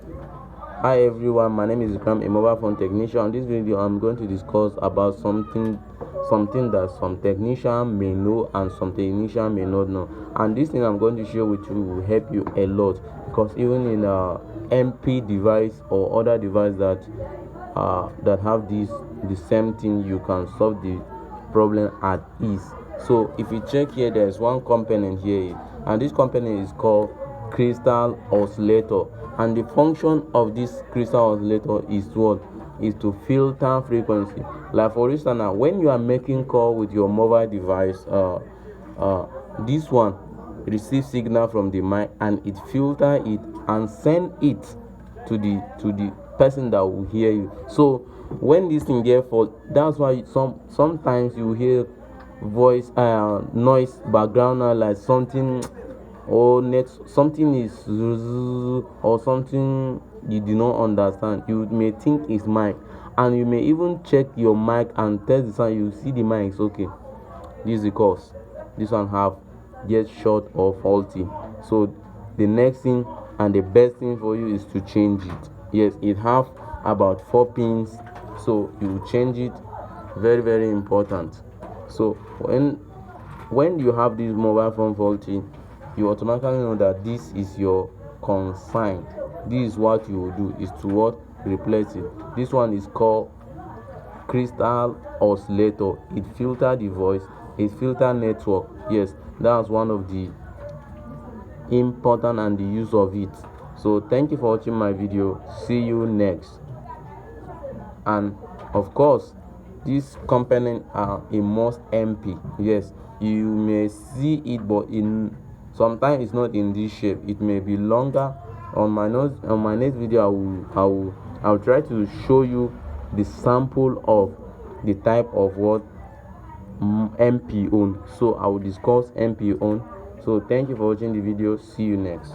Hi everyone, my name is Ikram, a mobile phone technician. In this video, I'm going to discuss about something that some technician may know and some technician may not know. And this thing I'm going to share with you will help you a lot, because even in a MP device or other device that have the same thing, you can solve the problem at ease. So if you check here, there's one component here, and this component is called Cristal oscillator. And the function of this Cristal oscillator is what? Is to filter frequency. Like for instance, now when you are making call with your mobile device, this one receives signal from the mic and it filter it and send it to the person that will hear you. So when this thing get fault, that's why sometimes you hear voice noise background, like something or net something is or something you do not understand. You may think it's mic, and you may even check your mic and test the sound. You see the mic is okay. This is because this one have get short or faulty. So the next thing and the best thing for you is to change it. Yes, it have about 4 pins, so you change it. Very, very important. So when you have this mobile phone faulty, you automatically know that this is your consign. This is what you will do, is to what? Replace it. This one is called Cristal oscillator. It filter the voice, it filter network. Yes, that's one of the important and the use of it. So thank you for watching my video. See you next. And of course, this component are a must MP. Yes, you may see it, but in sometimes it's not in this shape. It may be longer. On my next video, I'll try to show you the sample of the type of what MP own. So I will discuss MP own. So thank you for watching the video. See you next.